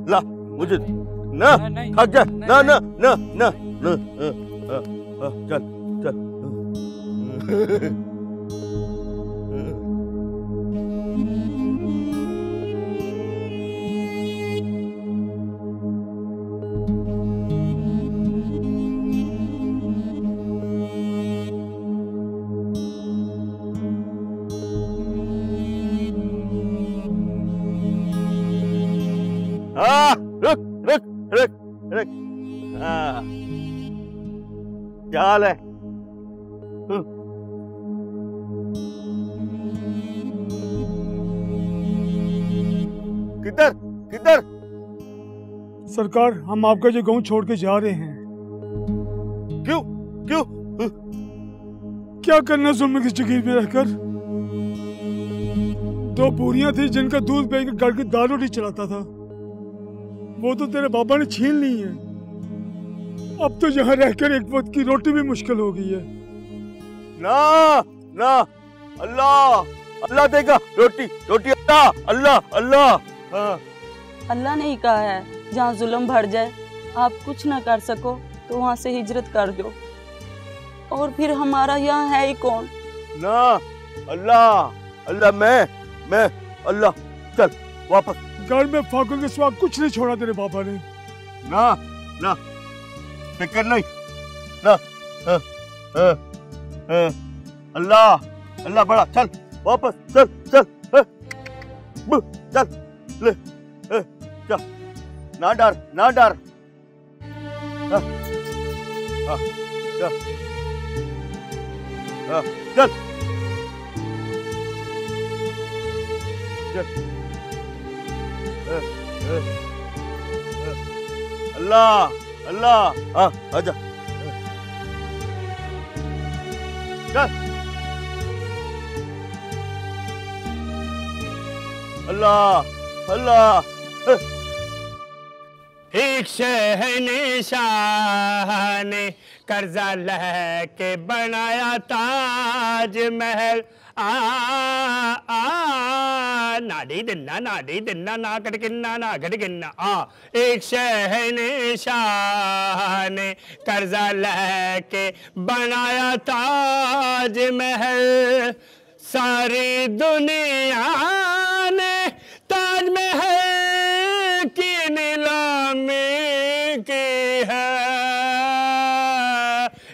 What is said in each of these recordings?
ला मुझे ना खा जा ना ना ना ना ना चल चल रुक रुक रुक रुक क्या हाल है? किधर किधर? सरकार, हम आपका ये गांव छोड़ के जा रहे हैं। क्यों क्यों? क्या करना जुल्म की जगीर में रहकर? 2 बूढ़ियां थी जिनका दूध बेच कर घर की दाल रोटी चलाता था, वो तो तेरे बाबा ने छीन ली है। अब तो यहाँ रहकर एक वक्त की रोटी भी मुश्किल हो गई है। ना ना, अल्लाह अल्लाह देगा रोटी रोटी, अल्लाह अल्लाह अल्लाह। हाँ। अल्लाह ने ही कहा है जहाँ जुल्म बढ़ जाए, आप कुछ ना कर सको तो वहाँ से हिजरत कर दो, और फिर हमारा यहाँ है ही कौन? ना अल्लाह अल्लाह, मैं अल्लाह। चल वापस। घर में फाकों के सिवा कुछ नहीं छोड़ा तेरे बाबा ने। ना ना, फिक्र नहीं ना। अल्लाह अल्लाह बड़ा। चल वापस, चल चल चल ले चल, ना डर ना डर। चल चल। अल्लाह अल्लाह। हाँ आजा, चल। अल्लाह अल्लाह। एक शहंशाह ने कर्जा लेके बनाया ताज महल। नाडी दिन्ना ना कटकिन्ना ना घटकिन्ना। एक शहंशाह ने कर्जा लेके बनाया ताज महल। सारी दुनिया ने ताज महल की नीलामी की है।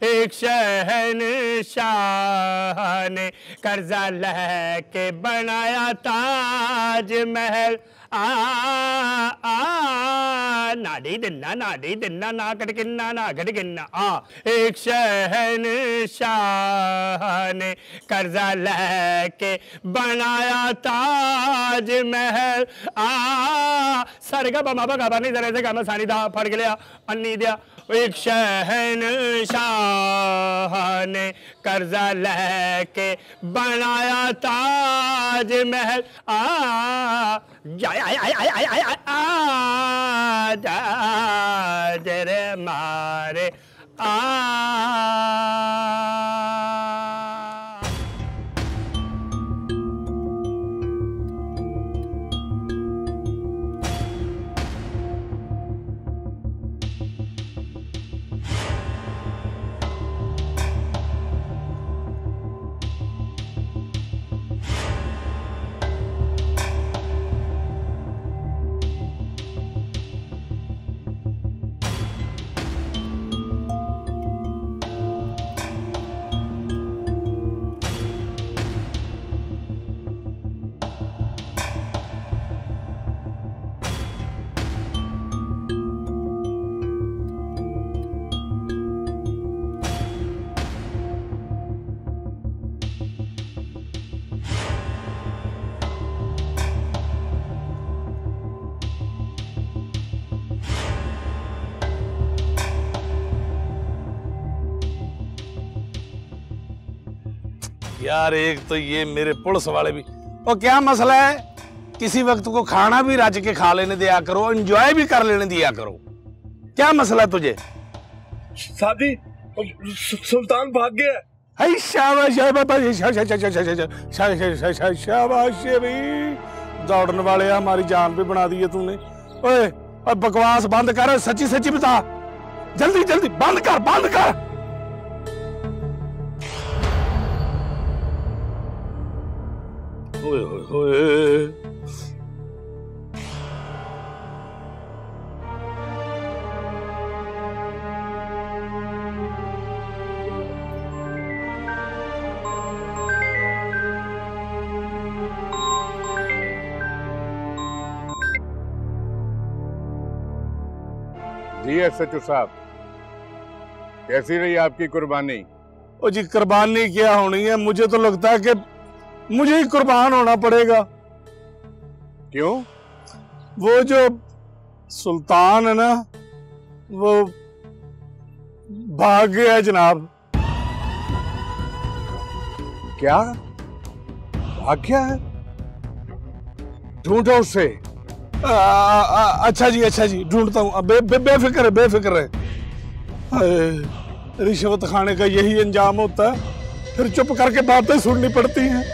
एक शहंशाह ने कर्जा लेके बनाया ताज महल। नाडी दिन्ना ना कटकिन्ना ना घटकिन्ना। एक शहंशाह ने कर्जा लेके बनाया ताज महल। सरगा बमा बगा बनी जरे से गामा सानी दा फड़ गया अन्नी दिया। एक शहंशाह ने कर्जा लेके बनाया ताज महल। जरे मारे यार एक तो ये मेरे पुलिस वाले भी। और क्या मसला है, किसी वक्त को खाना भी रज के खा लेने दिया करो, एंजॉय भी कर लेने दिया करो। क्या मसला तुझे? सादी, सुल्तान भाग गया। हाय शाबाश शाबाश भाई, दौड़ने वाले हमारी जान भी बना दी है तूने। ओए बकवास बंद कर, सच्ची सच्ची बता, जल्दी जल्दी बंद कर, बंद कर। ओए ओए जी एसएचओ साहब, कैसी रही आपकी कुर्बानी? ओ जी कुर्बानी क्या होनी है, मुझे तो लगता है कि मुझे ही कुर्बान होना पड़ेगा। क्यों? वो जो सुल्तान है ना, वो भाग गया है जनाब। क्या भाग गया है? ढूंढो उसे। अच्छा जी ढूंढता हूँ। बेफिक्र बेफिक्र है। रिश्वत खाने का यही अंजाम होता है, फिर चुप करके बातें सुननी पड़ती हैं।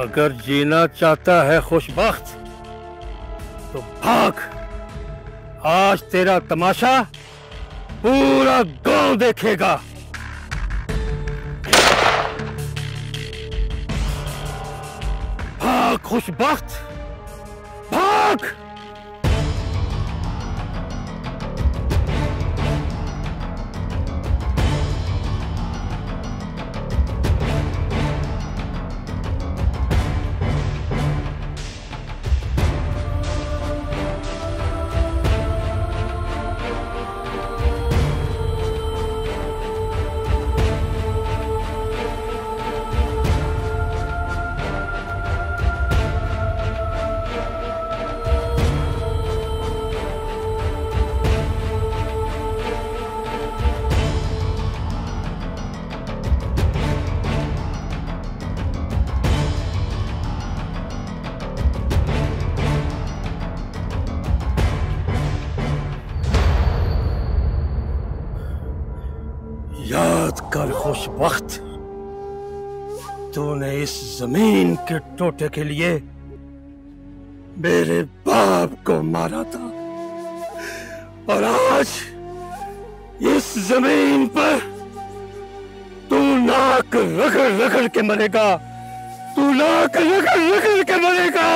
अगर जीना चाहता है खुशबख्त तो भाग। आज तेरा तमाशा पूरा गांव देखेगा। भाग खुशबख्त, भाग। याद कर खुशबख्त, तूने इस जमीन के टोटे के लिए मेरे बाप को मारा था, और आज इस जमीन पर तू नाक रगड़ रगड़ के मरेगा, तू नाक रगड़ रगड़ के मरेगा।